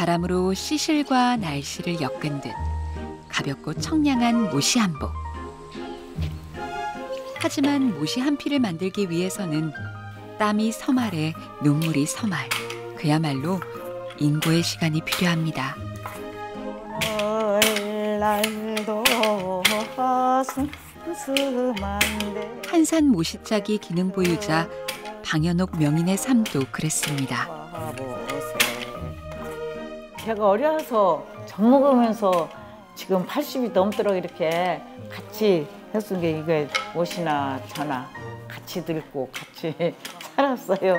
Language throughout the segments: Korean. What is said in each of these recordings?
바람으로 시실과 날씨를 엮은 듯 가볍고 청량한 모시 한복. 하지만 모시 한 피를 만들기 위해서는 땀이 서말에 눈물이 서말. 그야말로 인고의 시간이 필요합니다. 한산 모시짝이 기능 보유자 방현옥 명인의 삶도 그랬습니다. 제가 어려서 젖 먹으면서 지금 80이 넘도록 이렇게 같이 했은 게 이게 옷이나 저나 같이 늙고 같이 살았어요.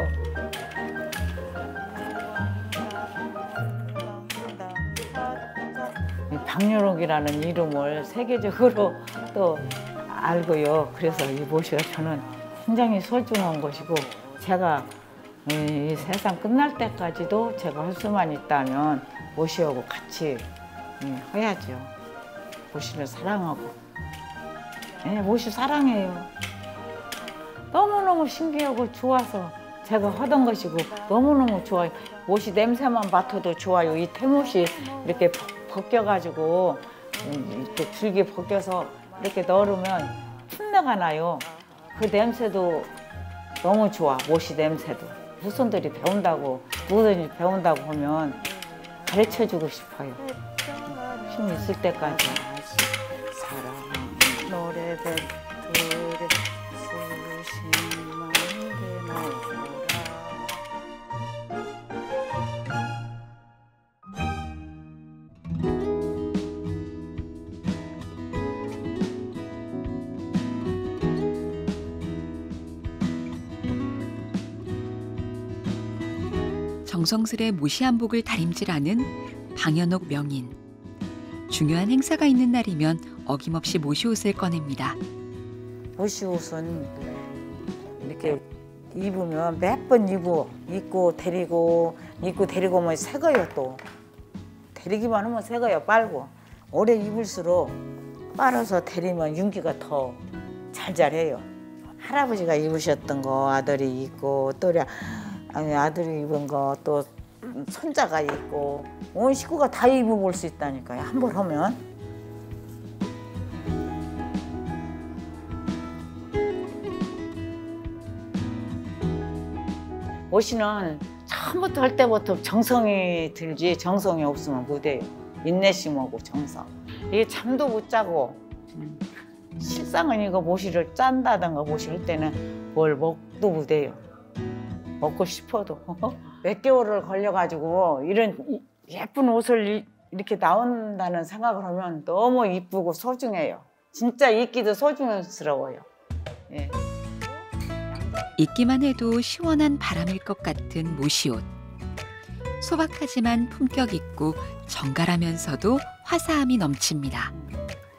방현옥이라는 이름을 세계적으로 또 알고요. 그래서 이 모시가 저는 굉장히 소중한 것이고 제가 이 세상 끝날 때까지도 제가 할 수만 있다면 모시하고 같이 해야죠. 모시를 사랑하고. 모시 사랑해요. 너무너무 신기하고 좋아서 제가 하던 것이고 너무너무 좋아요. 모시 냄새만 맡아도 좋아요. 이 태못이 이렇게 벗겨가지고 이렇게 줄기 벗겨서 이렇게 넣으면 풋내가 나요. 그 냄새도 너무 좋아. 모시 냄새도. 후손들이 배운다고 누구든지 배운다고 하면 가르쳐주고 싶어요. 힘 있을 때까지. 사랑 노래들 들에 수십만 개나 정성스레 모시 한복을 다림질하는 방현옥 명인. 중요한 행사가 있는 날이면 어김없이 모시옷을 꺼냅니다. 모시옷은 이렇게 입으면 몇 번 입고 데리고 뭐 새거요 또. 데리기만 하면 새거요 빨고. 오래 입을수록 빨아서 데리면 윤기가 더 잘잘해요. 할아버지가 입으셨던 거 아들이 입고 또 아들이 입은 거 또 손자가 입고 온 식구가 다 입어볼 수 있다니까요. 한 번 하면. 옷이는 처음부터 할 때부터 정성이 들지 정성이 없으면 못해요. 인내심하고 정성. 이게 잠도 못 자고 실상은 이거 모시를 짠다든가 모시를 때는 뭘 먹도 못해요. 먹고 싶어도. 몇 개월을 걸려가지고 이런 예쁜 옷을 이렇게 나온다는 생각을 하면 너무 이쁘고 소중해요. 진짜 입기도 소중스러워요. 예. 입기만 해도 시원한 바람일 것 같은 모시옷. 소박하지만 품격 있고 정갈하면서도 화사함이 넘칩니다.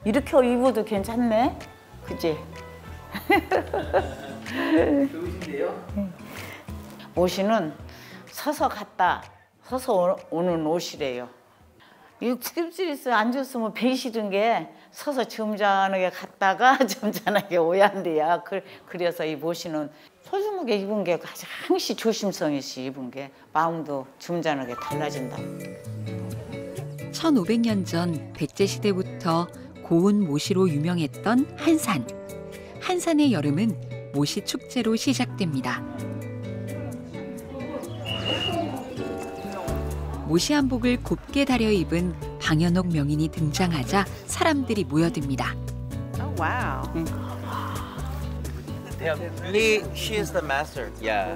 이렇게 입어도 괜찮네? 그치? 좋으신데요? 옷이는 서서 오는 옷이래요. 이 스트립스 안 줬으면 배기 싫은 게 서서 점잖하게 갔다가 점잖하게 오야한대야. 그래서 이 모시는 소중하게 입은 게 항시 조심성이시 입은 게 마음도 점잖하게 달라진다. 1500년 전 백제시대부터 고운 모시로 유명했던 한산. 한산의 여름은 모시 축제로 시작됩니다. 모시 한복을 곱게 다려 입은 방현옥 명인이 등장하자 사람들이 모여듭니다. Oh wow. She is the master. Yeah.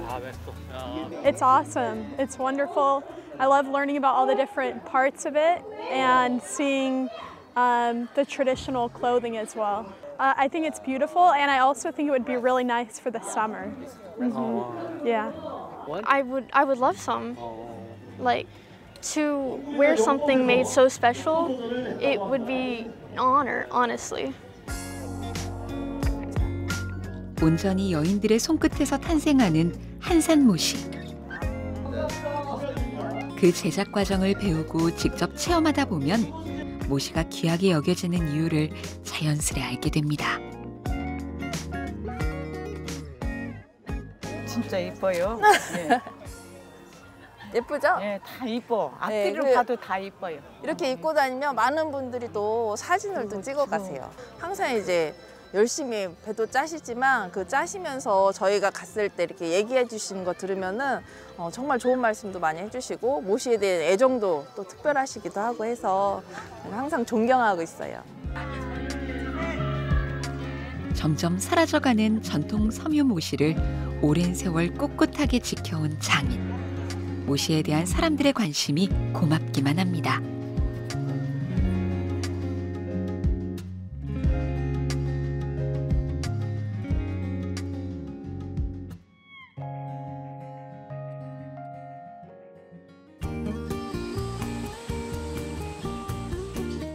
It's awesome. It's wonderful. I love learning about all the different parts of it and seeing the traditional clothing as well. I think it's beautiful, and I also think it would be really nice for the summer. Mm-hmm. Yeah. I would love some. Like, to wear something made so special, it would be an honor, honestly. 온전히 여인들의 손끝에서 탄생하는 한산모시. 그 제작 과정을 배우고 직접 체험하다 보면 모시가 귀하게 여겨지는 이유를 자연스레 알게 됩니다. 진짜 이뻐요. 네. 예쁘죠? 예, 다 이뻐. 네, 앞뒤를 봐도 다 이뻐요. 이렇게 입고 다니면 많은 분들이 또 사진을 또 찍어 가세요. 항상 이제 열심히 배도 짜시지만 그 짜시면서 저희가 갔을 때 이렇게 얘기해 주시는 거 들으면은 정말 좋은 말씀도 많이 해주시고 모시에 대한 애정도 또 특별하시기도 하고 해서 항상 존경하고 있어요. 점점 사라져가는 전통 섬유 모시를 오랜 세월 꿋꿋하게 지켜온 장인. 모시에 대한 사람들의 관심이 고맙기만 합니다.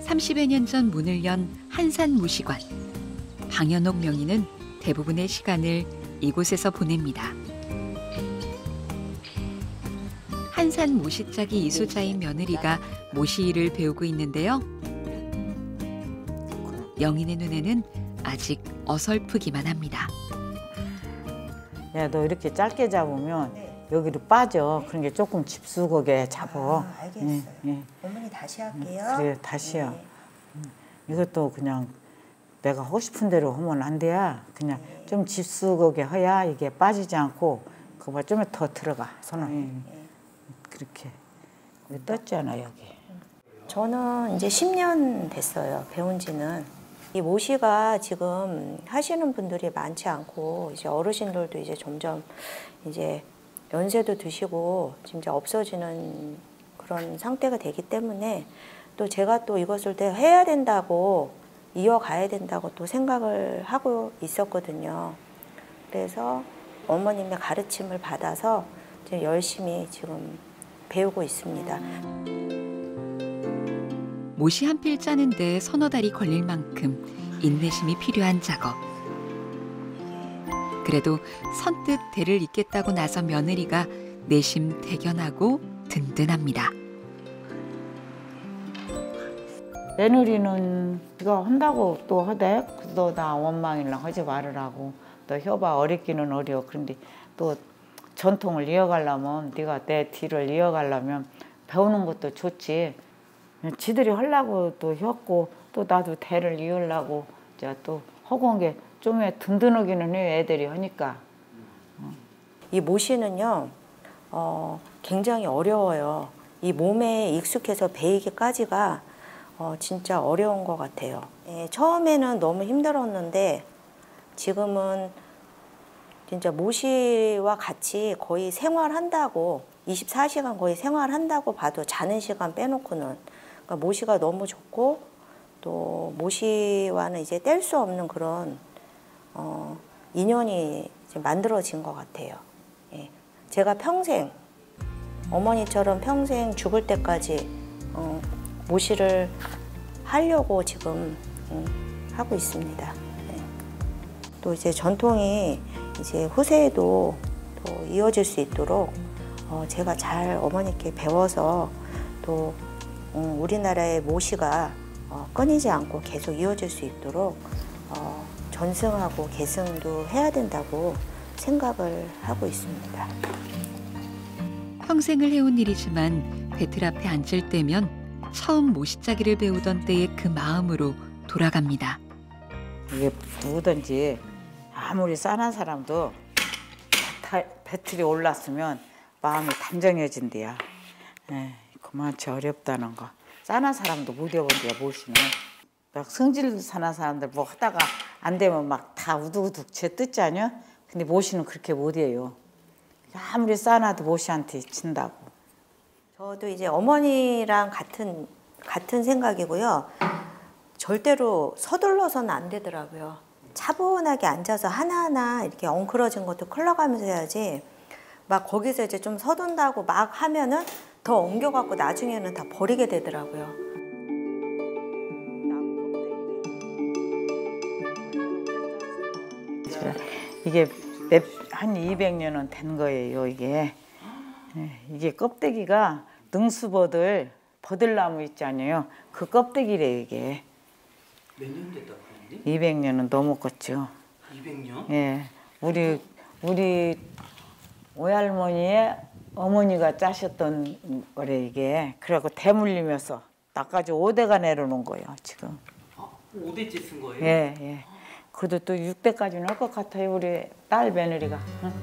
(30여 년) 전 문을 연 한산무시관. 방현옥 명인은 대부분의 시간을 이곳에서 보냅니다. 한산 모시짝이 이수자인 며느리가 모시 일을 배우고 있는데요. 영인의 눈에는 아직 어설프기만 합니다. 야, 너 이렇게 짧게 잡으면 여기로 빠져. 그런 게 조금 집수거게 잡어. 알겠어요. 예. 어머니 다시 할게요. 그래, 다시요. 네. 이것도 그냥 내가 하고 싶은 대로 하면 안 돼야. 그냥 좀 집수거게 해야 이게 빠지지 않고 그거 좀 더 들어가 손을. 그렇게 떴잖아 여기. 저는 이제 10년 됐어요. 배운 지는. 이 모시가 지금 하시는 분들이 많지 않고 이제 어르신들도 이제 점점 이제 연세도 드시고 진짜 없어지는 그런 상태가 되기 때문에 또 제가 또 이것을 해야 된다고 이어가야 된다고 또 생각을 하고 있었거든요. 그래서 어머님의 가르침을 받아서 지금 열심히 지금 배우고 있습니다. 모시 한 필 짜는데 서너 달이 걸릴 만큼 인내심이 필요한 작업. 그래도 선뜻 대를 잇겠다고 나선 며느리가 내심 대견하고 든든합니다. 며느리는 이거 한다고 또 하대. 너 나 원망이랑 하지 말으라고. 너 효봐 어렵기는 어려워. 그런데 또 전통을 이어가려면 네가 내 뒤를 이어가려면 배우는 것도 좋지. 지들이 하려고 또 했고 또 나도 대를 이으려고 이제 또 하고 온 게 좀 든든하기는 해. 애들이 하니까. 이 모시는요 굉장히 어려워요. 이 몸에 익숙해서 배이기까지가 진짜 어려운 것 같아요. 처음에는 너무 힘들었는데 지금은 진짜 모시와 같이 거의 생활한다고 24시간 거의 생활한다고 봐도 자는 시간 빼놓고는 그러니까 모시가 너무 좋고 또 모시와는 이제 뗄 수 없는 그런 인연이 이제 만들어진 것 같아요. 예. 제가 평생 어머니처럼 평생 죽을 때까지 모시를 하려고 지금 하고 있습니다. 예. 또 이제 전통이 이제 후세에도 또 이어질 수 있도록 제가 잘 어머니께 배워서 또 우리나라의 모시가 끊이지 않고 계속 이어질 수 있도록 전승하고 계승도 해야 된다고 생각을 하고 있습니다. 평생을 해온 일이지만 배틀 앞에 앉을 때면 처음 모시짜기를 배우던 때의 그 마음으로 돌아갑니다. 이게 누구든지 아무리 싼한 사람도 배틀이 올랐으면 마음이 단정해진대야. 그만치 어렵다는 거. 싼한 사람도 못 해본대요, 모시는. 막 성질 사는 사람들 뭐 하다가 안 되면 막 다 우두우둑 제 뜯지 않냐? 근데 모시는 그렇게 못 해요. 아무리 싼아도 모시한테 진다고. 저도 이제 어머니랑 같은 생각이고요. 절대로 서둘러서는 안 되더라고요. 차분하게 앉아서 하나하나 이렇게 엉클어진 것도 클러가면서 해야지 막 거기서 이제 좀 서둔다고 막 하면은 더 엉겨갖고 나중에는 다 버리게 되더라고요. 이게 한 200년은 된 거예요, 이게. 이게 껍데기가 능수버들 버들나무 있지 않아요? 그 껍데기래요, 이게. 몇 년 됐다 그러니? 200년은 넘었겠죠. 200년? 예. 우리 외할머니의 어머니가 짜셨던 거래 이게. 그래갖고 대물리면서 나까지 5대가 내려놓은 거예요 지금. 5대째 쓴 거예요? 예, 예. 그래도 또 6대까지는 할 것 같아요 우리 딸 며느리가. 응?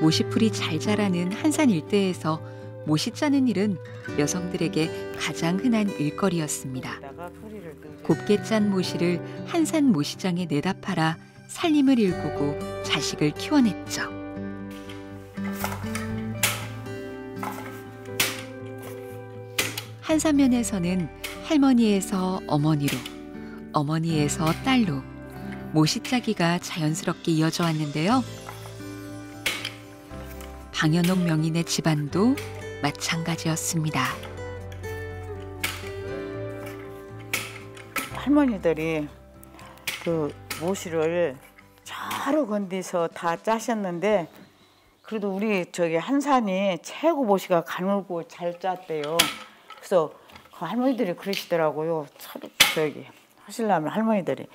모시풀이 잘 자라는 한산 일대에서 모시 짜는 일은 여성들에게 가장 흔한 일거리였습니다. 곱게 짠 모시를 한산 모시장에 내다 팔아 살림을 일구고 자식을 키워냈죠. 한산면에서는 할머니에서 어머니로, 어머니에서 딸로 모시 짜기가 자연스럽게 이어져 왔는데요. 방현옥 명인의 집안도 마찬가지였습니다. 할머니들이 그 모시를 저로 건디서 다 짜셨는데 그래도 우리 저기 한산이 최고 모시가 가늘고 잘 짰대요. 그래서 그 할머니들이 그러시더라고요. 저기 하시려면 할머니들이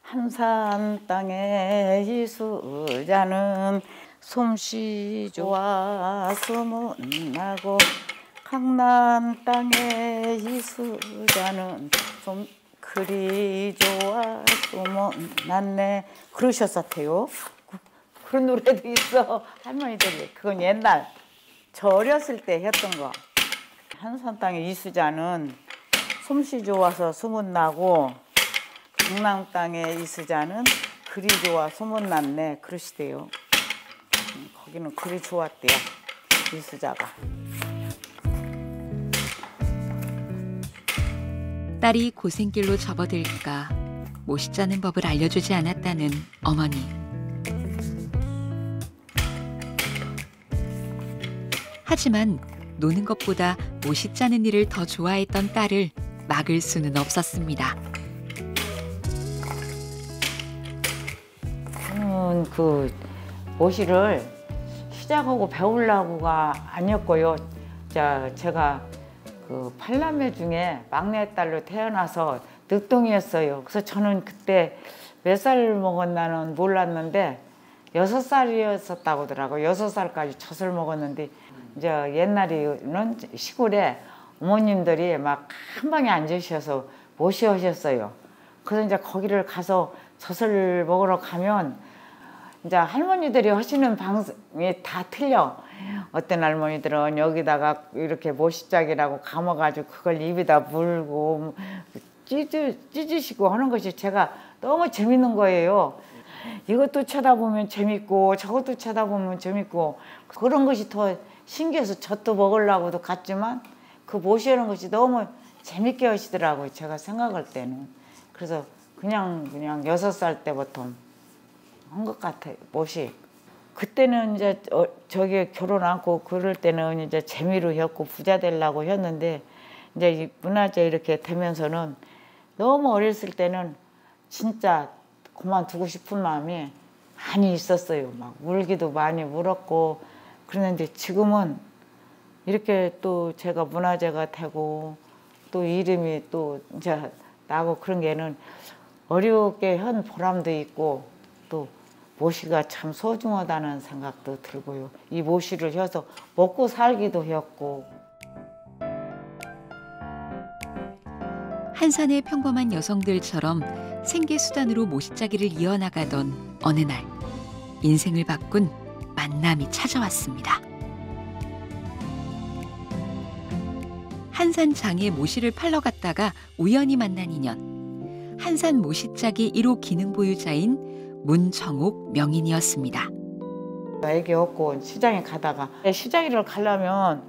한산 땅에 이수자는 솜씨 좋아 소문나고 강남 땅에 이수자는 좀 그리 좋아 소문났네 그러셨었대요. 그런 노래도 있어 할머니들이. 그건 옛날 저 어렸을 때 했던 거. 한산 땅에 이수자는 솜씨 좋아서 소문나고 강남 땅에 이수자는 그리 좋아 소문났네 그러시대요. 거기는 그리 좋았대요 이수자가. 딸이 고생길로 접어들까 모시 짜는 법을 알려주지 않았다는 어머니. 하지만 노는 것보다 모시 짜는 일을 더 좋아했던 딸을 막을 수는 없었습니다. 저는 그 모시를 시작하고 배우려고가 아니었고요. 제가 그 8남매 중에 막내딸로 태어나서 늦둥이였어요. 그래서 저는 그때 몇 살 먹었나는 몰랐는데 6살이었었다고 하더라고요. 6살까지 젖을 먹었는데 이제 옛날에는 시골에 어머님들이 막 한 방에 앉으셔서 모시하셨어요. 그래서 이제 거기를 가서 젖을 먹으러 가면 이제 할머니들이 하시는 방송이 다 틀려. 어떤 할머니들은 여기다가 이렇게 모시짝이라고 감아가지고 그걸 입에다 물고 찢으시고 하는 것이 제가 너무 재밌는 거예요. 이것도 쳐다보면 재밌고 저것도 쳐다보면 재밌고 그런 것이 더 신기해서 젖도 먹으려고도 갔지만 그 모시하는 것이 너무 재밌게 하시더라고요. 제가 생각할 때는. 그래서 그냥 6살 때부터 한 것 같아요. 모시. 그때는 이제 저기 결혼 않고 그럴 때는 이제 재미로 했고 부자 되려고 했는데 이제 이 문화재 이렇게 되면서는 너무 어렸을 때는 진짜 그만두고 싶은 마음이 많이 있었어요. 막 울기도 많이 울었고 그랬는데 지금은 이렇게 또 제가 문화재가 되고 또 이름이 또 이제 나고 그런 게는 어렵게 한 보람도 있고 또 모시가 참 소중하다는 생각도 들고요. 이 모시를 해서 먹고 살기도 했고. 한산의 평범한 여성들처럼 생계수단으로 모시짜기를 이어나가던 어느 날 인생을 바꾼 만남이 찾아왔습니다. 한산장에 모시를 팔러 갔다가 우연히 만난 인연. 한산 모시짜기 1호 기능 보유자인 문정옥 명인이었습니다. 애기 없고 시장에 가다가 시장을 가려면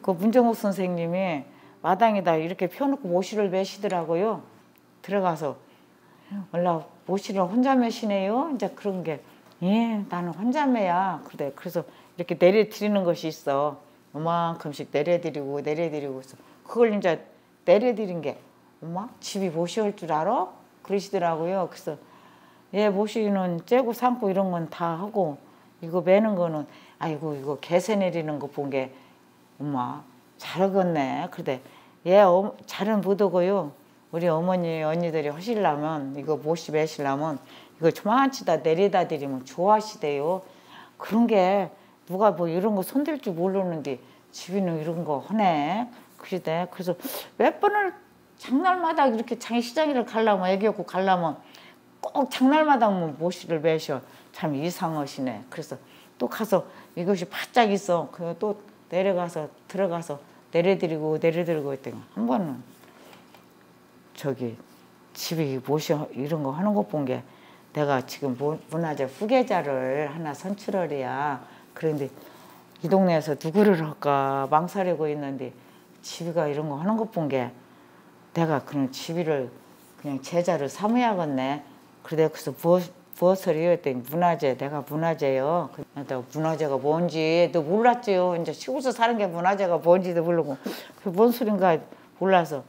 그 문정옥 선생님이 마당에다 이렇게 펴놓고 모시를 매시더라고요. 들어가서 원래 모시를 혼자 매시네요. 이제 그런 게 예, 나는 혼자 매야. 그래서 이렇게 내려드리는 것이 있어. 요만큼씩 내려드리고 해서 그걸 이제 내려드린 게 엄마 집이 모시 할 줄 알아? 그러시더라고요. 그래서 예, 모시는 째고 삶고 이런 건 다 하고 이거 매는 거는 아이고 이거 개세 내리는 거 본 게 엄마 잘하겠네. 그래 예, 잘은 못 하고요. 우리 어머니 언니들이 하시려면 이거 모시 매시려면 이거 조만치다 내려다 드리면 좋아하시대요. 그런 게 누가 뭐 이런 거 손댈 줄 모르는데 집이는 이런 거 하네. 그러대. 그래서 몇 번을 장날마다 이렇게 장시장을 가려면 애기 없고 가려면 꼭 장날마다 뭐 모시를 매셔. 참 이상하시네. 그래서 또 가서 이것이 바짝 있어. 그거 또 내려가서 들어가서 내려드리고 했더니 한 번은 저기 집이 모시 이런 거 하는 거 본 게 내가 지금 문화재 후계자를 하나 선출하랴. 그런데 이 동네에서 누구를 할까 망설이고 있는데 집이가 이런 거 하는 거 본 게 내가 그냥 집이를 그냥 제자를 삼아야겠네. 그래서 무엇을 해야 했더니 문화재, 내가 문화재요. 내가 문화재가 뭔지도 몰랐지요. 이제 시골에서 사는 게 문화재가 뭔지도 모르고 그게 뭔 소린가 몰라서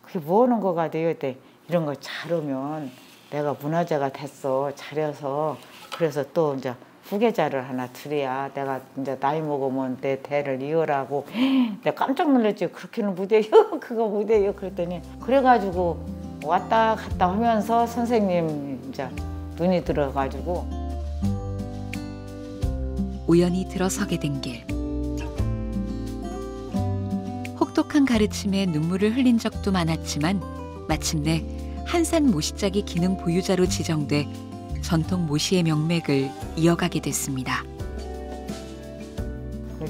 그게 뭐 하는 거가 돼요 했더니 이런 거 잘하면 내가 문화재가 됐어. 잘해서 그래서 또 이제 후계자를 하나 드려야 내가 이제 나이 먹으면 내 대를 이어라고. 내가 깜짝 놀랐지. 그렇게는 못해요. 그거 못해요. 그랬더니 그래가지고 왔다 갔다 하면서 선생님 이제 눈이 들어가지고 우연히 들어서게 된 길. 혹독한 가르침에 눈물을 흘린 적도 많았지만 마침내 한산 모시짝이 기능 보유자로 지정돼 전통 모시의 명맥을 이어가게 됐습니다.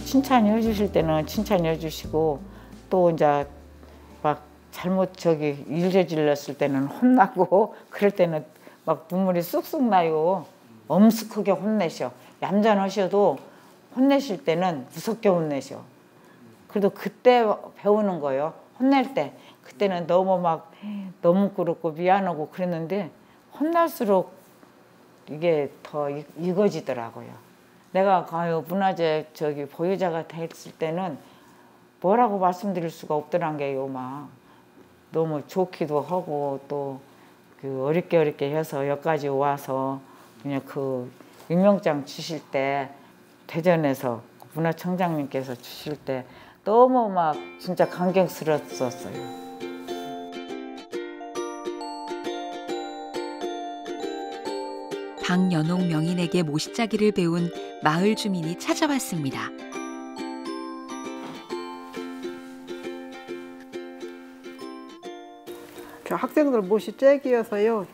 칭찬해 주실 때는 칭찬해 주시고 또 이제 막 잘못 일 저질렀을 때는 혼나고 그럴 때는 막 눈물이 쑥쑥 나요. 엄숙하게 혼내셔. 얌전하셔도 혼내실 때는 무섭게 혼내셔. 그래도 그때 배우는 거예요. 혼낼 때. 그때는 너무 그렇고 미안하고 그랬는데 혼날수록 이게 더 익어지더라고요. 내가 문화재 보유자가 됐을 때는 뭐라고 말씀드릴 수가 없더란 게요. 막 너무 좋기도 하고 또 그 어렵게 해서 여기까지 와서 그냥 그 임명장 주실 때 대전에서 문화청장님께서 주실 때 너무 막 진짜 감격스러웠어요. 박연옥 명인에게 모시짜기를 배운 마을 주민이 찾아왔습니다. 저 학생들 모시 째기여서요.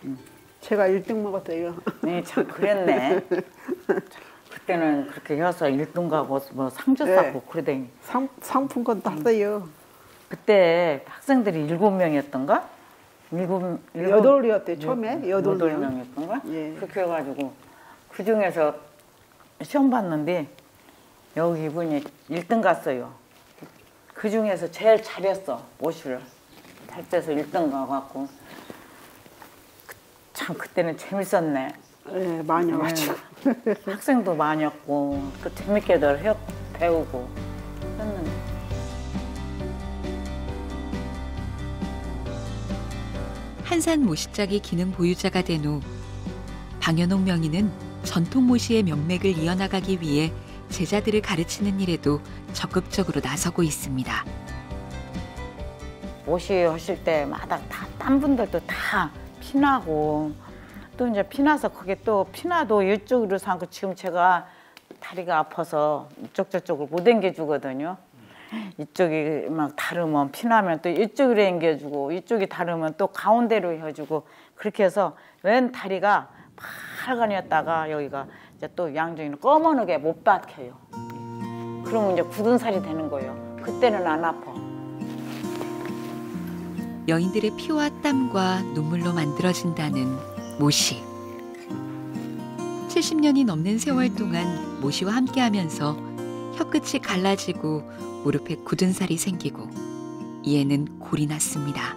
제가 1등 먹었어요. 네, 참 그랬네. 그때는 그렇게 해서 1등 가고 뭐 상주 쌌고 그러더니 상품권 땄어요. 그때 학생들이 7명이었던가? 8이었대 처음에 8명이었던가? 예. 그렇게 해가지고 그 중에서 시험 봤는데 여기 이분이 1등 갔어요. 그 중에서 제일 잘했어. 모시를 할 때서 1등 가갖고 참 그때는 재밌었네. 네, 많이 와가지고 학생도 많이었고 또 재밌게들 배우고 했는데. 한산 모시짝이 기능 보유자가 된 후 박연옥 명인은 전통 모시의 명맥을 이어나가기 위해 제자들을 가르치는 일에도 적극적으로 나서고 있습니다. 모시 하실 때마다 딴 분들도 다 피나고 또 이제 피나서 그게 또 피나도 이쪽으로 삼고 지금 제가 다리가 아파서 이쪽 저쪽을 못 당겨주거든요. 이쪽이 막 다르면 피나면 또 이쪽으로 당겨주고 이쪽이 다르면 또 가운데로 해주고 그렇게 해서 왼 다리가 빨간이었다가 여기가 이제 또 양쪽이는 검은하게 못 박혀요. 그러면 이제 굳은 살이 되는 거예요. 그때는 안 아파. 여인들의 피와 땀과 눈물로 만들어진다는 모시. 70년이 넘는 세월 동안 모시와 함께하면서 혀끝이 갈라지고 무릎에 굳은 살이 생기고 이에는 골이 났습니다.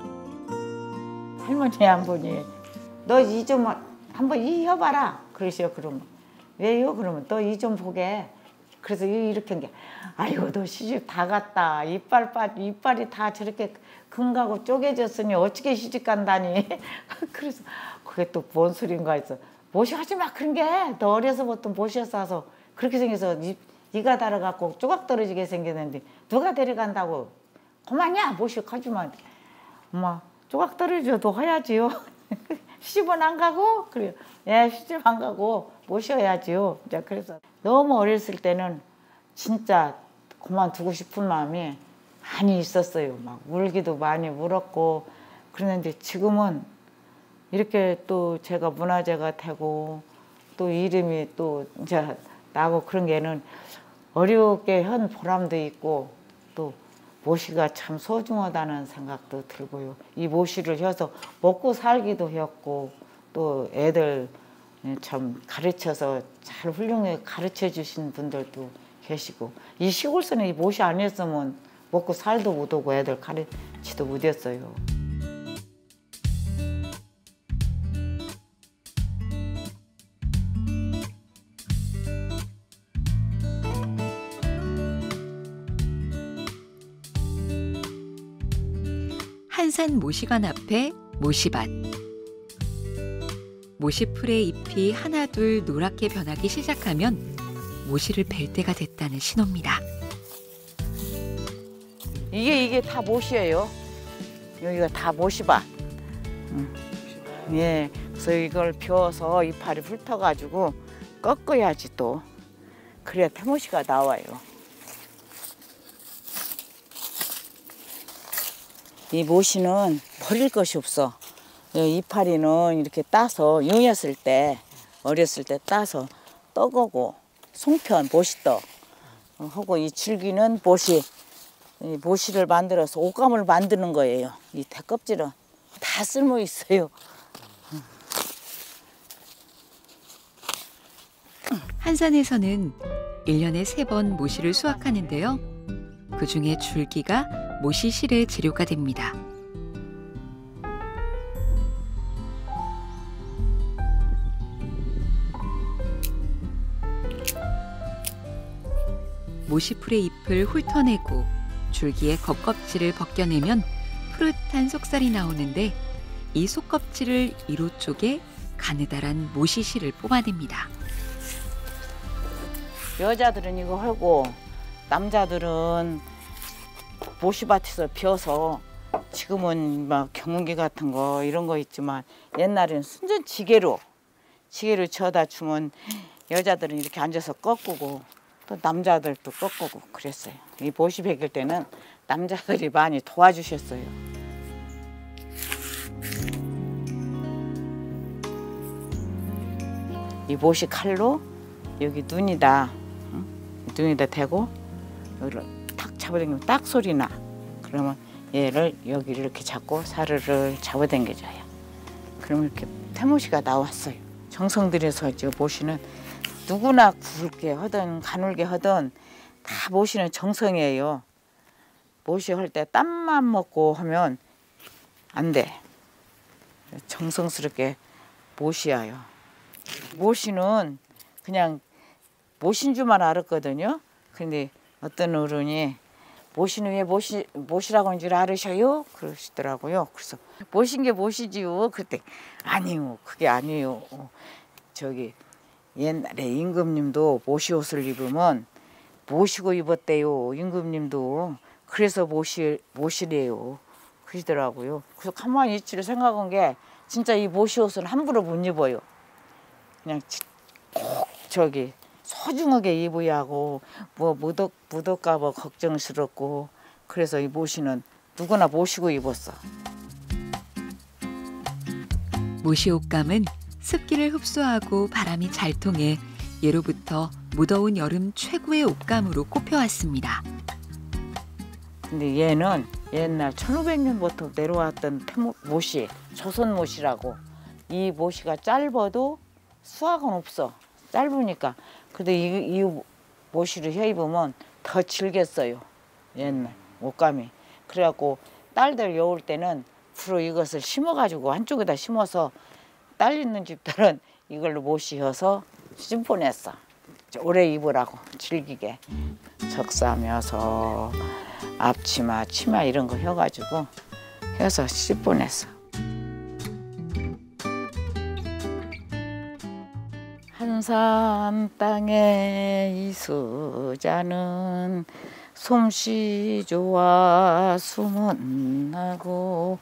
할머니 한 분이 너 이 좀 한번 이 해봐라 그러시요. 그러면 왜요? 그러면 너 이 좀 보게. 그래서 이렇게 한 게 아이고 너 시집 다 갔다. 이빨이 다 저렇게 금가고 쪼개졌으니 어떻게 시집 간다니. 그래서 그게 또 뭔 소린가 했어. 모시 하지 마 그런 게 너 어려서부터 모시에서 와서 그렇게 생겨서 이가 달아갖고 조각 떨어지게 생겼는데 누가 데려간다고. 그만이야 모시 하지 마. 엄마 조각 떨어져도 해야지요. 시집은 안 가고 그래요. 예, 시집 안 가고 모셔야지요. 이제 그래서 너무 어렸을 때는 진짜 그만두고 싶은 마음이 많이 있었어요. 막 울기도 많이 울었고 그랬는데 지금은 이렇게 또 제가 문화재가 되고 또 이름이 또 이제 나고 그런 게는 어렵게 한 보람도 있고 또 모시가 참 소중하다는 생각도 들고요. 이 모시를 해서 먹고 살기도 했고 또 애들 참 가르쳐서 잘 훌륭하게 가르쳐 주신 분들도 계시고 이 시골서는 이 모시 안 했으면 먹고 살도 못하고 애들 가르치도 못했어요. 한산 모시관 앞에 모시밭. 모시풀의 잎이 하나둘 노랗게 변하기 시작하면 모시를 벨 때가 됐다는 신호입니다. 이게 다 모시예요. 여기가 다 모시밭. 예, 그래서 이걸 벼서 이파리 훑어가지고 꺾어야지 또. 그래야 태모시가 나와요. 이 모시는 버릴 것이 없어. 이파리는 이렇게 따서 용이었을 때, 어렸을 때 따서 떠거고 송편, 모시떡 하고 이 줄기는 모시, 이 모시를 만들어서 옷감을 만드는 거예요. 이 대껍질은 다 쓸모 있어요. 한산에서는 1년에 3번 모시를 수확하는데요. 그중에 줄기가 모시실의 재료가 됩니다. 모시풀의 잎을 훑어내고 줄기의 겉껍질을 벗겨내면 푸릇한 속살이 나오는데 이 속껍질을 이로 쪼개 가느다란 모시실을 뽑아냅니다. 여자들은 이거 하고 남자들은 모시밭에서 벼서 지금은 막 경운기 같은 거 이런 거 있지만 옛날에는 순전 지게로 쳐다 주면 여자들은 이렇게 앉아서 꺾고 또 남자들도 꺾고 그랬어요. 이 모시 베길 때는 남자들이 많이 도와주셨어요. 이 모시 칼로 여기 눈이다 대고 여기를 탁 잡아당기면 딱 소리 나. 그러면 얘를 여기를 이렇게 잡고 사르르 잡아당겨줘요. 그러면 이렇게 태모시가 나왔어요. 정성 들여서 저 모시는 누구나 굵게 하든 가늘게 하든 다 모시는 정성이에요. 모시 할 때 땀만 먹고 하면 안 돼. 정성스럽게 모시야요. 모시는 그냥 모신 줄만 알았거든요. 근데 어떤 어른이 모시는 왜 모시라고 하는 줄 알으셔요? 그러시더라고요. 그래서 모신 게 모시지요. 그때 아니요, 그게 아니에요. 저기 옛날에 임금님도 모시 옷을 입으면 모시고 입었대요. 임금님도 그래서 모시래요. 그러시더라고요. 그래서 가만히 있지를 생각한 게 진짜 이 모시 옷은 함부로 못 입어요. 그냥 꼭 저기 소중하게 입어야 하고 뭐 묻을까 봐 걱정스럽고 그래서 이 모시는 누구나 모시고 입었어. 모시 옷감은 습기를 흡수하고 바람이 잘 통해 예로부터 무더운 여름 최고의 옷감으로 꼽혀왔습니다. 근데 얘는 옛날 1500년부터 내려왔던 모시, 조선 모시라고. 이 모시가 짧아도 수확은 없어. 짧으니까. 그래도 이 모시를 해 입으면 더 질겠어요. 옛날 옷감이. 그래갖고 딸들 여울 때는 주로 이것을 심어가지고 한쪽에다 심어서 딸 있는 집들은 이걸로 모시어서 시집 보냈어. 오래 입으라고 즐기게. 적사면서 앞치마, 치마 이런 거 해가지고 해서 시집 보냈어. 한산 땅에 이수자는 솜씨 좋아 수문나고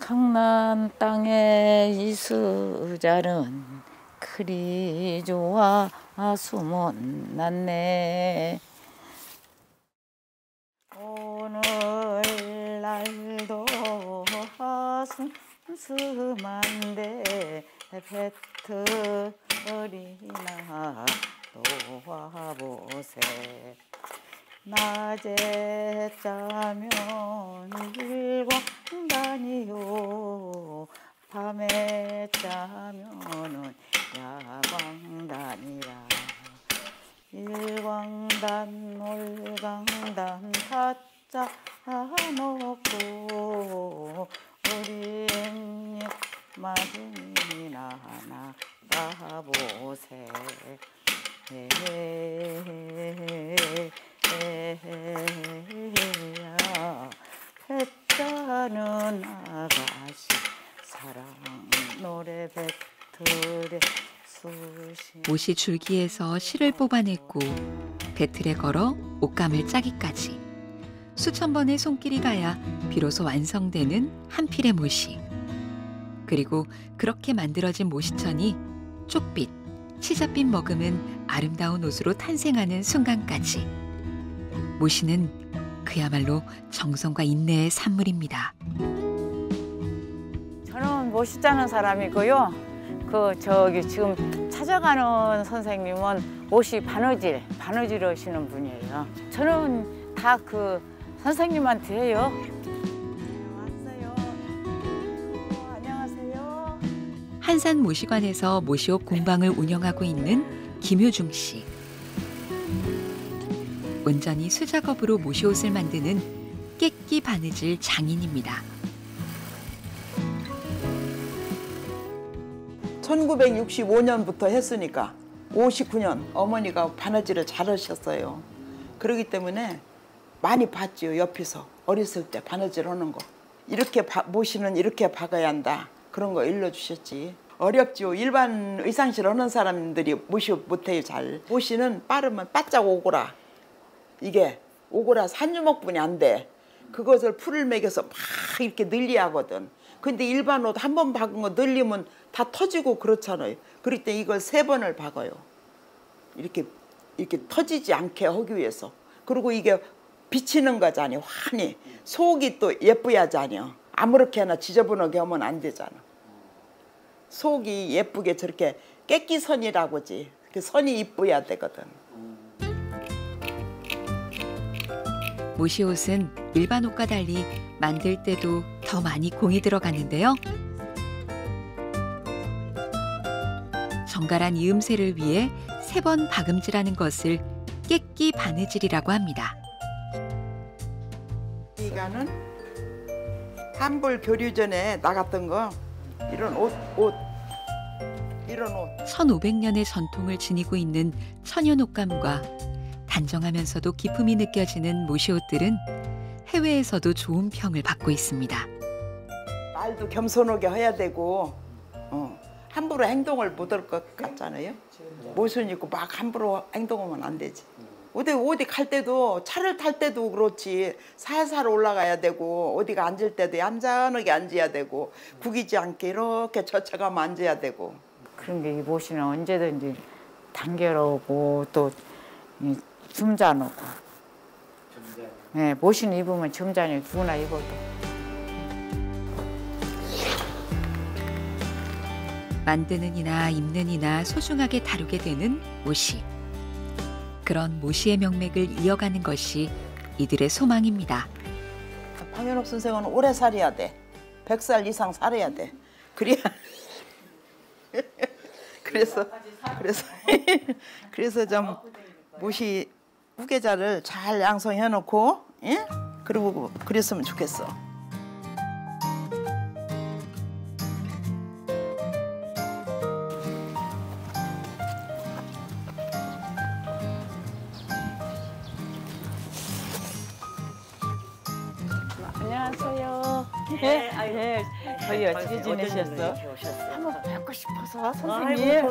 강남 땅에 이수자는 그리 좋아 수문났네. 오늘날도 슴슴한데 배틀이나 놓아보세. 낮에 짜면 일광단이요 밤에 짜면은 야광단이라. 일광단 올광단 다 짜놓고 우리 앵님 마중이나 나가보세. 배짜는 아가씨 사랑 노래 배틀에 쑤시. 모시 줄기에서 실을 뽑아냈고 배틀에 걸어 옷감을 짜기까지 수천 번의 손길이 가야 비로소 완성되는 한 필의 모시. 그리고 그렇게 만들어진 모시천이 쪽빛, 시자빛 머금은 아름다운 옷으로 탄생하는 순간까지. 모시는 그야말로 정성과 인내의 산물입니다. 저는 모시 짜는 사람이고요. 지금 찾아가는 선생님은 모시 바느질 하시는 분이에요. 저는 다 그 선생님한테 해요. 왔어요. 안녕하세요. 한산 모시관에서 모시옷 공방을 운영하고 있는 김효중 씨. 온전히 수작업으로 모시옷을 만드는 깨끼 바느질 장인입니다. 1965년부터 했으니까 59년 어머니가 바느질을 잘하셨어요. 그렇기 때문에 많이 봤지요. 옆에서 어렸을 때 바느질 하는 거. 이렇게 모시는 이렇게 박아야 한다. 그런 거 일러주셨지. 어렵지요. 일반 의상실 하는 사람들이 모시 못해요. 잘. 모시는 빠르면 바짝 오고라. 이게 오고라서 한 주먹분이 안 돼. 그것을 풀을 매겨서 막 이렇게 늘려야 하거든. 근데 일반 옷 한 번 박은 거 늘리면 다 터지고 그렇잖아요. 그럴 때 이걸 3번을 박아요. 이렇게 터지지 않게 하기 위해서. 그리고 이게 비치는 거잖아요. 환히. 속이 또 예뻐야잖아요. 아무렇게나 지저분하게 하면 안 되잖아. 속이 예쁘게 저렇게 깨끼선이라고지. 그 선이 이뻐야 되거든. 모시옷은 일반 옷과 달리 만들 때도 더 많이 공이 들어갔는데요. 정갈한 이음새를 위해 3번 박음질하는 것을 깨끼 바느질이라고 합니다. 이거는 한벌 교류전에 나갔던 거 이런 옷 이런 옷. 1500년의 전통을 지니고 있는 천연옷감과 단정하면서도 기품이 느껴지는 모시옷들은 해외에서도 좋은 평을 받고 있습니다. 말도 겸손하게 해야 되고 함부로 행동을 못 할 것 같잖아요. 모순 있고 막 함부로 행동하면 안 되지. 어디 갈 때도 차를 탈 때도 그렇지. 살살 올라가야 되고 어디가 앉을 때도 얌전하게 앉아야 되고 구기지 않게 이렇게 젖혀가면 앉아야 되고. 그런 게 이 모시는 언제든지 단결하고 또 점잖고. 네, 모시는 입으면 점잖이 누구나 입어도. 만드는 이나 입는 이나 소중하게 다루게 되는 모시. 그런 모시의 명맥을 이어가는 것이 이들의 소망입니다. 방현옥 선생은 오래 살아야 돼. 100살 이상 살아야 돼. 그래야. 그래서 좀 모시 후계자를 잘 양성해 놓고, 예? 그리고 그랬으면 좋겠어. 안녕하세요. 네, 저희 어떻게 지내셨어? 한번 뵙고 싶어서 선생님.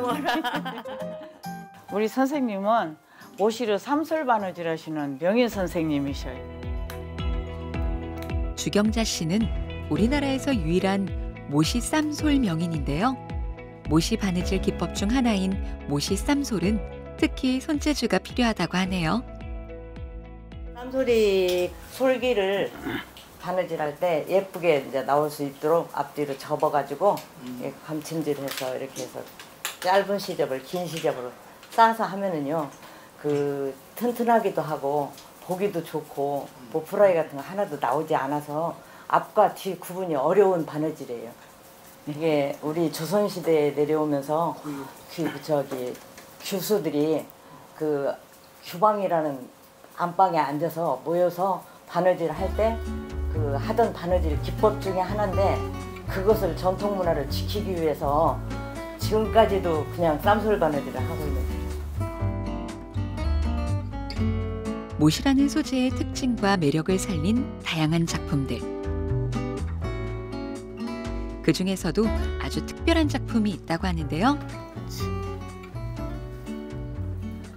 우리 선생님은 모시로 삼솔바느질 하시는 명예 선생님이셔요. 주경자 씨는 우리나라에서 유일한 모시 쌈솔 명인인데요. 모시 바느질 기법 중 하나인 모시 쌈솔은 특히 손재주가 필요하다고 하네요. 쌈소리 솔기를 바느질할 때 예쁘게 이제 나올 수 있도록 앞뒤로 접어가지고 감침질해서 이렇게 해서 짧은 시접을 긴 시접으로 싸서 하면은요 그 튼튼하기도 하고 보기도 좋고 보풀라이 같은 거 하나도 나오지 않아서 앞과 뒤 구분이 어려운 바느질이에요. 이게 우리 조선시대에 내려오면서 규수들이 그 규방이라는 안방에 앉아서 모여서 바느질 할 때 그 하던 바느질 기법 중에 하나인데 그것을 전통 문화를 지키기 위해서 지금까지도 그냥 쌈솔 바느질을 하고 있는 거예요. 모시라는 소재의 특징과 매력을 살린 다양한 작품들. 그 중에서도 아주 특별한 작품이 있다고 하는데요.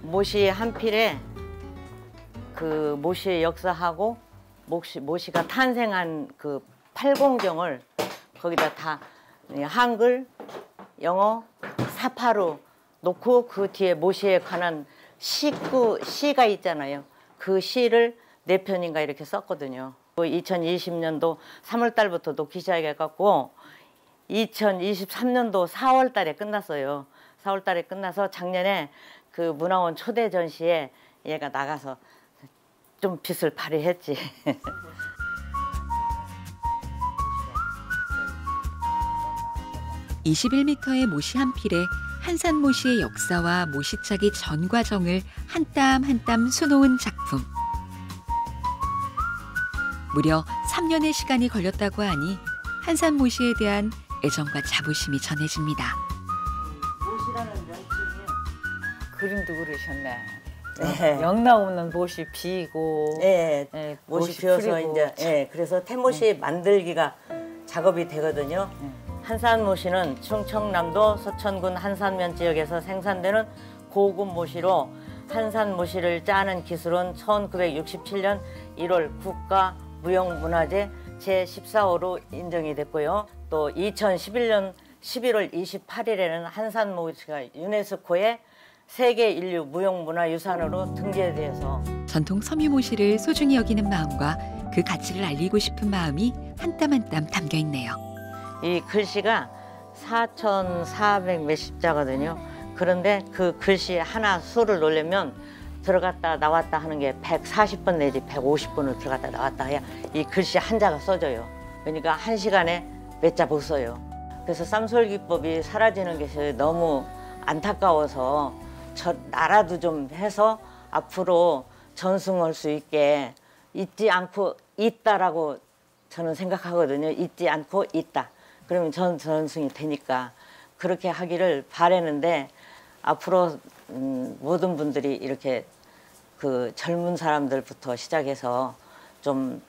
모시 한 필에 그 모시의 역사하고 모시가 탄생한 그 팔공경을 거기다 다 한글, 영어, 사파로 놓고 그 뒤에 모시에 관한 시가 있잖아요. 그 시를 4편인가 이렇게 썼거든요. 2020년도 3월 달부터 놓기 시작해갖고 2023년도 4월 달에 끝났어요. 4월 달에 끝나서 작년에 그 문화원 초대 전시에 얘가 나가서 좀 빛을 발휘했지. 21m의 모시 한 필에 한산 모시의 역사와 모시짜기 전 과정을 한 땀 한 땀 수놓은 작품. 무려 3년의 시간이 걸렸다고 하니 한산 모시에 대한 애정과 자부심이 전해집니다. 모시라는 명칭이요. 그림도 그러셨네. 네. 영 나오는 못이 비고, 네, 네, 못이 비어서 풀리고. 이제, 네, 그래서 태못이 만들기가 작업이 되거든요. 한산 모시는 충청남도 서천군 한산면 지역에서 생산되는 고급 모시로 한산 모시를 짜는 기술은 1967년 1월 국가무형문화재 제14호로 인정이 됐고요. 또 2011년 11월 28일에는 한산 모시가 유네스코에 세계 인류 무형문화유산으로 등재돼서 전통 섬유 모시를 소중히 여기는 마음과 그 가치를 알리고 싶은 마음이 한 땀 한 땀 담겨 있네요. 이 글씨가 4,400 몇십 자거든요. 그런데 그 글씨 하나 수를 놓으려면 들어갔다 나왔다 하는 게 140번 내지 150번을 들어갔다 나왔다 해야 이 글씨 한 자가 써져요. 그러니까 한 시간에 몇 자 못 써요. 그래서 쌈솔 기법이 사라지는 게 너무 안타까워서 나라도 좀 해서 앞으로 전승할 수 있게 잊지 않고 있다라고 저는 생각하거든요. 잊지 않고 있다. 그러면 전승이 되니까 그렇게 하기를 바라는데 앞으로 모든 분들이 이렇게 그 젊은 사람들부터 시작해서 좀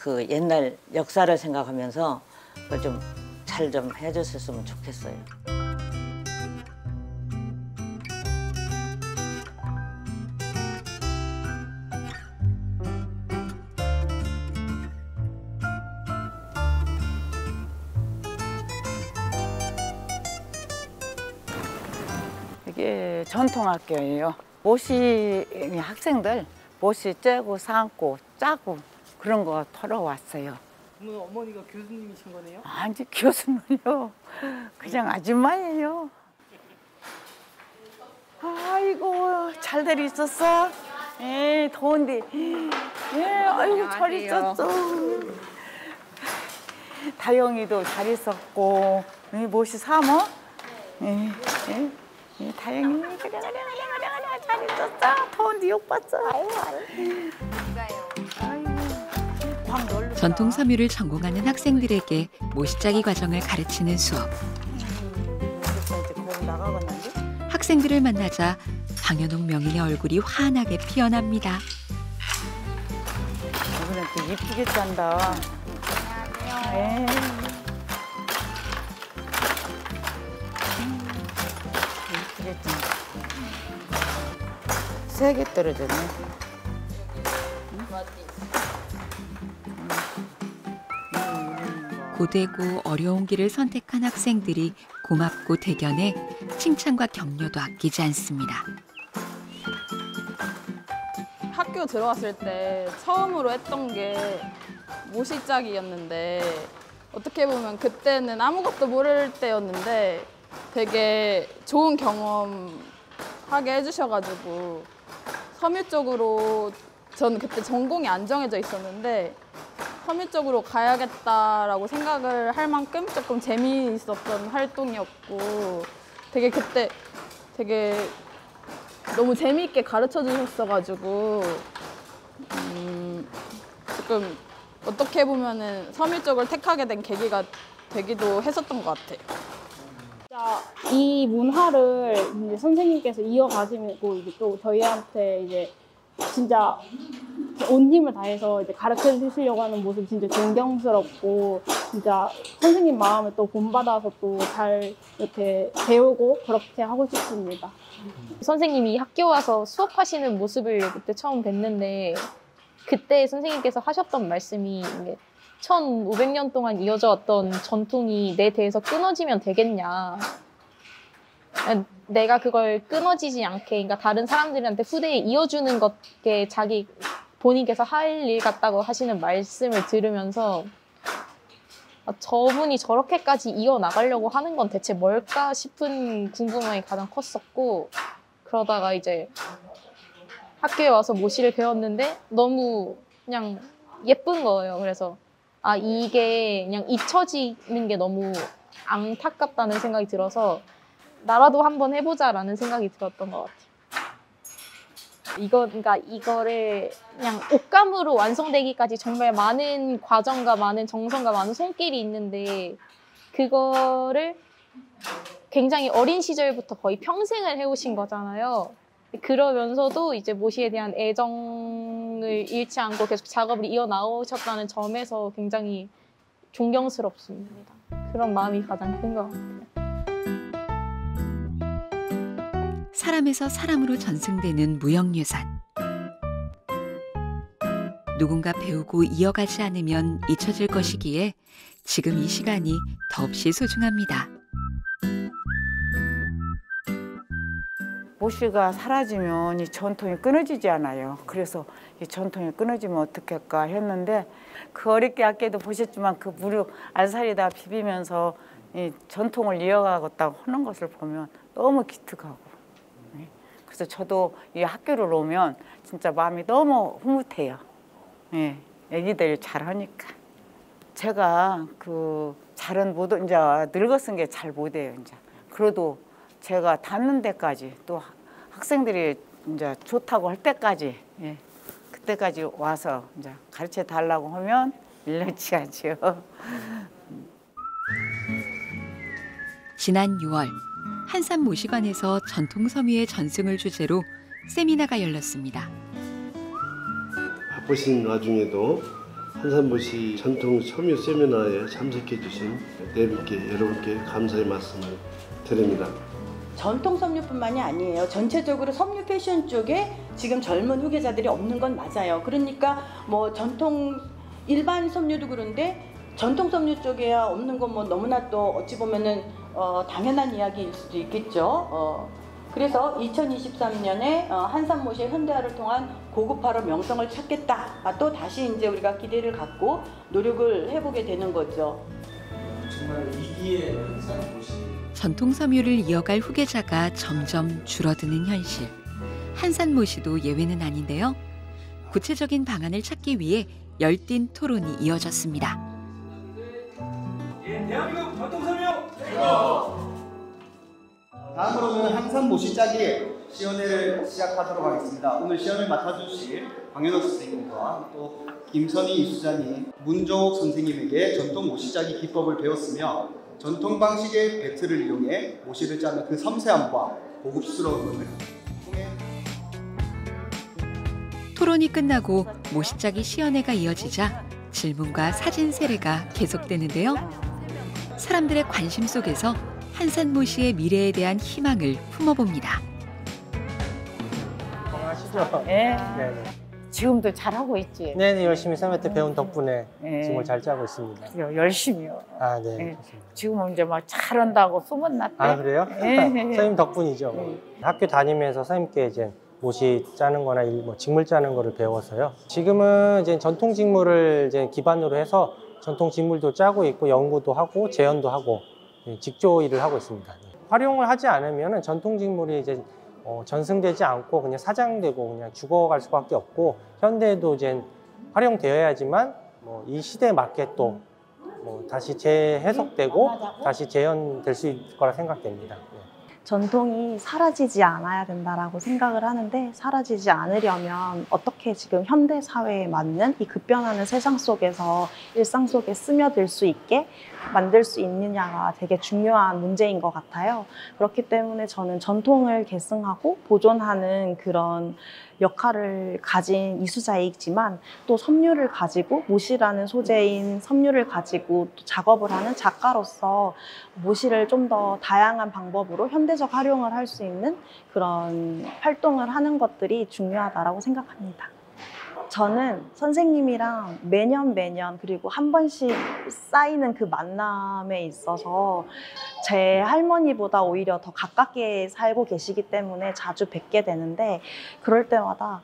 그 옛날 역사를 생각하면서 좀 잘 좀 해줬으면 좋겠어요. 이게 전통학교예요. 모시 학생들 모시 째고 삶고 짜고 그런 거 털어왔어요. 어머니가 교수님이신 거네요? 아니 교수는요. 그냥 아줌마예요. 아이고 잘들 있었어? 예, 더운데. 예, 아이고 잘 있었어. 다영이도 잘 있었고, 모시 삼어? 예, 예. 예, 다행히 그래 잘 있었어. 더운데 욕 봤어. 전통 섬유를 전공하는 학생들에게 모시짜기 과정을 가르치는 수업. 학생들을 만나자 방현옥 명인의 얼굴이 환하게 피어납니다. 이번엔 또 이쁘게 짠다. 예. 이쁘게 짠다. 세게 떨어졌네. 고되고 어려운 길을 선택한 학생들이 고맙고 대견해 칭찬과 격려도 아끼지 않습니다. 학교 들어왔을 때 처음으로 했던 게 모시짝이었는데 어떻게 보면 그때는 아무것도 모를 때였는데 되게 좋은 경험 하게 해주셔가지고 섬유 쪽으로 저는 그때 전공이 안 정해져 있었는데 섬유 쪽으로 가야겠다라고 생각을 할 만큼 조금 재미있었던 활동이었고 되게 그때 되게 너무 재미있게 가르쳐 주셨어가지고 조금 어떻게 보면은 섬유 쪽을 택하게 된 계기가 되기도 했었던 것 같아요. 이 문화를 이제 선생님께서 이어가시고 이제 또 저희한테 이제 진짜 온 힘을 다해서 이제 가르쳐 주시려고 하는 모습 진짜 존경스럽고 진짜 선생님 마음을 또 본받아서 또 잘 이렇게 배우고 그렇게 하고 싶습니다. 선생님이 학교 와서 수업하시는 모습을 그때 처음 뵀는데 그때 선생님께서 하셨던 말씀이 1500년 동안 이어져 왔던 전통이 내 대에서 끊어지면 되겠냐. 내가 그걸 끊어지지 않게 그러니까 다른 사람들한테 후대에 이어주는 것게 자기 본인께서 할 일 같다고 하시는 말씀을 들으면서 저분이 저렇게까지 이어나가려고 하는 건 대체 뭘까 싶은 궁금함이 가장 컸었고 그러다가 이제 학교에 와서 모시를 배웠는데 너무 그냥 예쁜 거예요. 그래서 이게 그냥 잊혀지는 게 너무 안타깝다는 생각이 들어서 나라도 한번 해보자라는 생각이 들었던 것 같아요. 그러니까 이거를 그냥 옷감으로 완성되기까지 정말 많은 과정과 많은 정성과 많은 손길이 있는데 그거를 굉장히 어린 시절부터 거의 평생을 해오신 거잖아요. 그러면서도 이제 모시에 대한 애정을 잃지 않고 계속 작업을 이어나오셨다는 점에서 굉장히 존경스럽습니다. 그런 마음이 가장 큰 것 같아요. 사람에서 사람으로 전승되는 무형유산. 누군가 배우고 이어가지 않으면 잊혀질 것이기에 지금 이 시간이 더없이 소중합니다. 모시가 사라지면 이 전통이 끊어지지 않아요. 그래서 이 전통이 끊어지면 어떻게 할까 했는데 그 어렵게 아껴도 보셨지만 그 무릎 알살이다 비비면서 이 전통을 이어가겠다고 하는 것을 보면 너무 기특하고 그래서 저도 이 학교를 오면 진짜 마음이 너무 흐뭇해요. 예, 애기들 잘하니까. 제가 그 잘은 못 이제 늙었은 게 잘 못해요. 이제 그래도 제가 닿는 데까지 또 학생들이 이제 좋다고 할 때까지 그때까지 와서 이제 가르쳐 달라고 하면 일렁치 하죠. 지난 6월 한산모시관에서 전통섬유의 전승을 주제로 세미나가 열렸습니다. 바쁘신 와중에도 한산모시 전통 섬유 세미나에 참석해 주신 네 분께 여러분께 감사의 말씀을 드립니다. 전통 섬유뿐만이 아니에요. 전체적으로 섬유 패션 쪽에 지금 젊은 후계자들이 없는 건 맞아요. 그러니까 뭐 전통 일반 섬유도 그런데 전통 섬유 쪽에야 없는 건 뭐 너무나 또 어찌 보면은 당연한 이야기일 수도 있겠죠. 그래서 2023년에 한산모시의 현대화를 통한 고급화로 명성을 찾겠다. 또 다시 이제 우리가 기대를 갖고 노력을 해보게 되는 거죠. 정말 위기의 한산모시. 전통 섬유를 이어갈 후계자가 점점 줄어드는 현실. 한산모시도 예외는 아닌데요. 구체적인 방안을 찾기 위해 열띤 토론이 이어졌습니다. 대한민국 전통 섬유 최고! 다음으로는 한산모시 짜기 시연회를 시작하도록 하겠습니다. 오늘 시연을 맡아주실 광현옥 선생님과 또 김선희 이수자님, 문종옥 선생님에게 전통 모시 짜기 기법을 배웠으며 전통 방식의 배틀을 이용해 모시를 짜는 그 섬세함과 고급스러움을 통해 토론이 끝나고 모시짜기 시연회가 이어지자 질문과 사진 세례가 계속되는데요. 사람들의 관심 속에서 한산모시의 미래에 대한 희망을 품어봅니다. 건강하시죠? 네. 지금도 잘하고 있지? 네, 열심히 선생님 때 배운 덕분에 네. 지금을 잘 짜고 있습니다. 열심히요. 아, 네. 네. 지금은 이제 막 잘한다고 소문났대. 아, 그래요? 네. 선생님 덕분이죠. 학교 다니면서 선생님께 이제 못이 짜는 거나 뭐 직물 짜는 거를 배워서요. 지금은 이제 전통 직물을 이제 기반으로 해서 전통 직물도 짜고 있고 연구도 하고 재현도 하고 직조 일을 하고 있습니다. 활용을 하지 않으면 전통 직물이 이제 전승되지 않고 그냥 사장되고 그냥 죽어갈 수밖에 없고 현대에도 이제 활용되어야지만 이 시대에 맞게 또 다시 재해석되고 다시 재현될 수 있을 거라 생각됩니다. 전통이 사라지지 않아야 된다라고 생각을 하는데 사라지지 않으려면 어떻게 지금 현대 사회에 맞는 이 급변하는 세상 속에서 일상 속에 스며들 수 있게 만들 수 있느냐가 되게 중요한 문제인 것 같아요. 그렇기 때문에 저는 전통을 계승하고 보존하는 그런 역할을 가진 이수자이지만 또 섬유를 가지고 못이라는 소재인 섬유를 가지고 또 작업을 하는 작가로서 못을 좀 더 다양한 방법으로 현대적 활용을 할 수 있는 그런 활동을 하는 것들이 중요하다고 생각합니다. 저는 선생님이랑 매년 그리고 한 번씩 쌓이는 그 만남에 있어서 제 할머니보다 오히려 더 가깝게 살고 계시기 때문에 자주 뵙게 되는데 그럴 때마다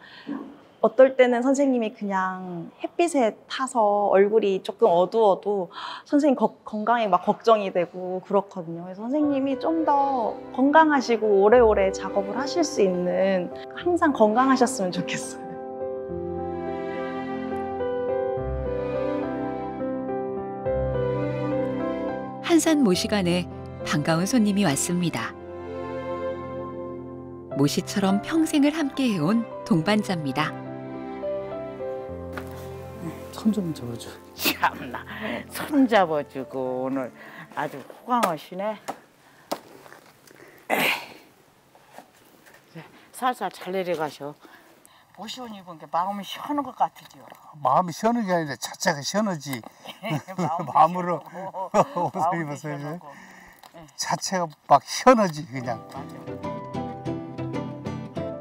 어떨 때는 선생님이 그냥 햇빛에 타서 얼굴이 조금 어두워도 선생님 건강에 막 걱정이 되고 그렇거든요. 그래서 선생님이 좀 더 건강하시고 오래오래 작업을 하실 수 있는 항상 건강하셨으면 좋겠어요. 한산 모시관에 반가운 손님이 왔습니다. 모시처럼 평생을 함께 해온 동반자입니다. 손 좀 잡아줘. 참나, 손 잡아주고 오늘 아주 호강하시네. 살살 잘 내려가셔. 옷이 옷 입은 게 마음이 시원한 것 같으죠? 마음이 시원한 게 아니라 자체가 시원하지. 마음으로 옷을 입었어요. 자체가 막 시원하지 그냥.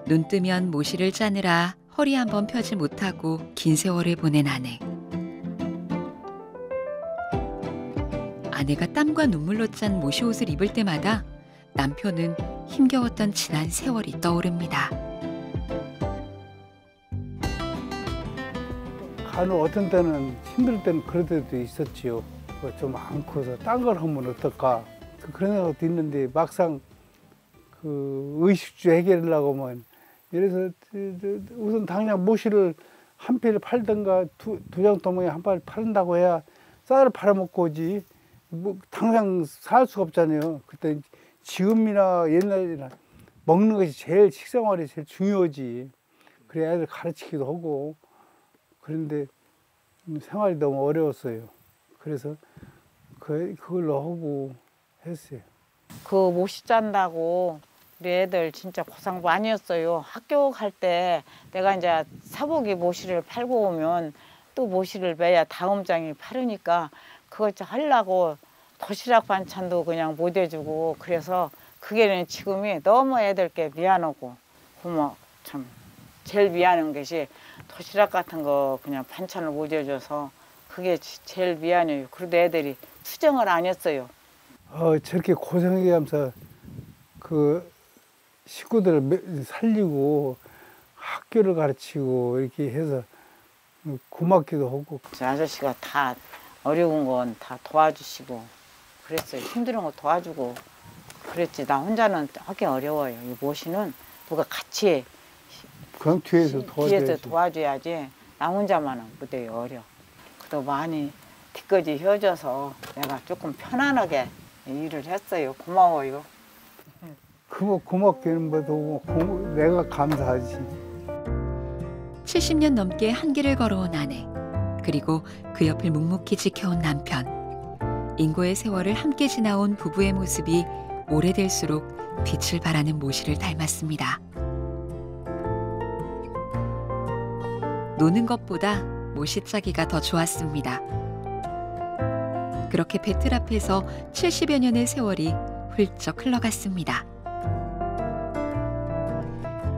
눈 뜨면 모시를 짜느라 허리 한번 펴지 못하고 긴 세월을 보낸 아내. 아내가 땀과 눈물로 짠 모시 옷을 입을 때마다 남편은 힘겨웠던 지난 세월이 떠오릅니다. 간혹 어떤 때는 힘들 때는 그럴 때도 있었지요. 좀 많고서 딴 걸 하면 어떨까 그런 생각도 있는데 막상 그 의식주 해결하려고 하면 예를 들어서 우선 당장 모시를 한 필 팔든가 두 장 도망에 한 팔 팔는다고 해야 쌀을 팔아먹고 오지 뭐 당장 살 수가 없잖아요. 그때 지금이나 옛날이나 먹는 것이 제일 식생활이 제일 중요하지. 그래야 애들 가르치기도 하고 그런데 생활이 너무 어려웠어요. 그래서 그걸로 하고 했어요. 그 모시 짠다고 우리 애들 진짜 고생 많이 했어요. 학교 갈 때 내가 이제 사복이 모시를 팔고 오면 또 모시를 매야 다음 장이 팔으니까 그거 하려고 도시락 반찬도 그냥 못 해주고 그래서 그게 지금이 너무 애들께 미안하고 고마워. 참 제일 미안한 것이 도시락 같은 거 그냥 반찬을 못 해줘서 그게 제일 미안해요. 그래도 애들이 투정을 안 했어요. 저렇게 고생하게 하면서 그 식구들을 살리고 학교를 가르치고 이렇게 해서 고맙기도 하고. 저 아저씨가 다 어려운 건 다 도와주시고 그랬어요. 힘든 거 도와주고 그랬지. 나 혼자는 하기 어려워요. 이 모시는 누가 같이 그럼 뒤에서 도와줘야지. 나 혼자만은 못해요. 어려. 그래도 많이 뒤까지 헤어져서 내가 조금 편안하게 일을 했어요. 고마워요. 그거 고맙기는 뭐도 내가 감사하지. 70년 넘게 한길을 걸어온 아내, 그리고 그 옆을 묵묵히 지켜온 남편. 인고의 세월을 함께 지나온 부부의 모습이 오래될수록 빛을 발하는 모시를 닮았습니다. 노는 것보다 모시 짜기가 더 좋았습니다. 그렇게 배틀 앞에서 70여 년의 세월이 훌쩍 흘러갔습니다.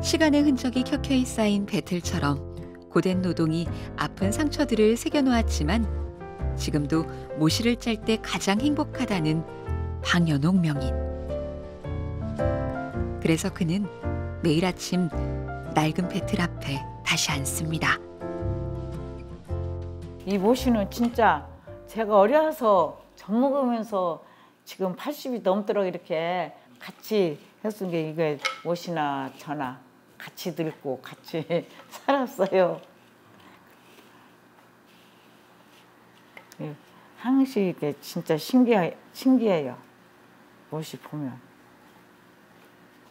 시간의 흔적이 켜켜이 쌓인 배틀처럼 고된 노동이 아픈 상처들을 새겨놓았지만 지금도 모시를 짤 때 가장 행복하다는 방연옥 명인. 그래서 그는 매일 아침 낡은 배틀 앞에 다시 앉습니다. 이 모시는 진짜 제가 어려서 젖 먹으면서 지금 80이 넘도록 이렇게 같이 했은 게 이게 모시나 저나 같이 늙고 같이 살았어요. 항상 이게 진짜 신기해요. 모시 보면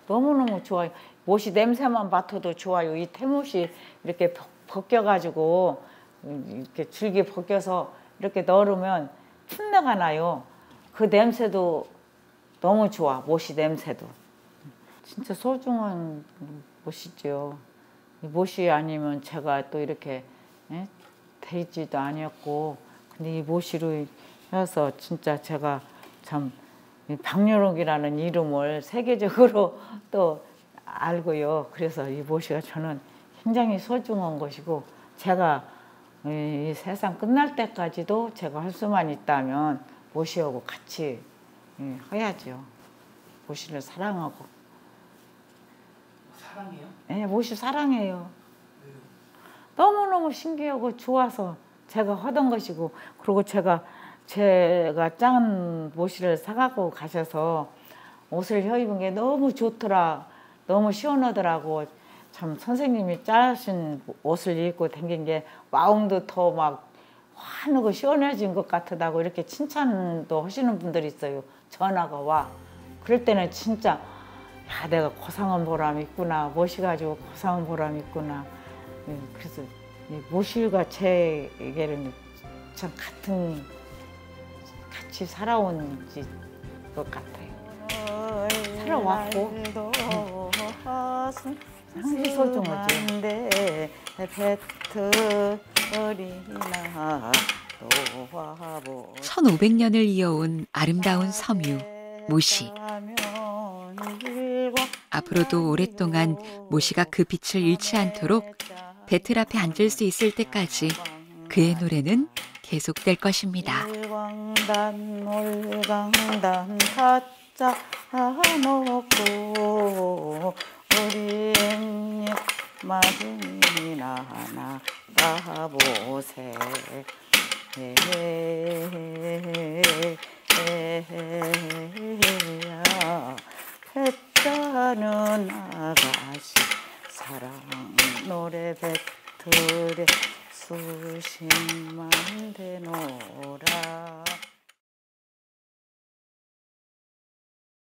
너무너무 좋아요. 모시 냄새만 맡아도 좋아요. 이 태못이 이렇게 벗겨가지고 이렇게 줄기 벗겨서 이렇게 넣으면 풋내가 나요. 그 냄새도 너무 좋아. 모시 냄새도. 진짜 소중한 모시죠. 이 모시 아니면 제가 또 이렇게 되지도 아니었고, 근데 이 모시로 해서 진짜 제가 참 방연옥이라는 이름을 세계적으로 또 알고요. 그래서 이 모시가 저는 굉장히 소중한 것이고, 제가 이 세상 끝날 때까지도 제가 할 수만 있다면 모시하고 같이 해야죠. 모시를 사랑하고. 사랑해요? 네, 모시 사랑해요. 너무너무 신기하고 좋아서 제가 하던 것이고, 그리고 제가 짠 모시를 사갖고 가셔서 옷을 입은 게 너무 좋더라. 너무 시원하더라고. 참 선생님이 짜신 옷을 입고 다닌 게 마음도 더 막 환하고 시원해진 것 같다고 이렇게 칭찬도 하시는 분들이 있어요. 전화가 와. 그럴 때는 진짜 야, 내가 고상한 보람 있구나. 모시 가지고 고상한 보람 있구나. 그래서 모실과 제에게는 참 같이 살아온 것 같아요. 살아왔고 항상 소중하지. 배틀이나 1500년을 이어온 아름다운 섬유 모시. 앞으로도 오랫동안 모시가 그 빛을 잃지 않도록 배틀 앞에 앉을 수 있을 때까지 그의 노래는 계속될 것입니다. 올강단 가짜 놓고 우리 앵님 마중이나 나가보세.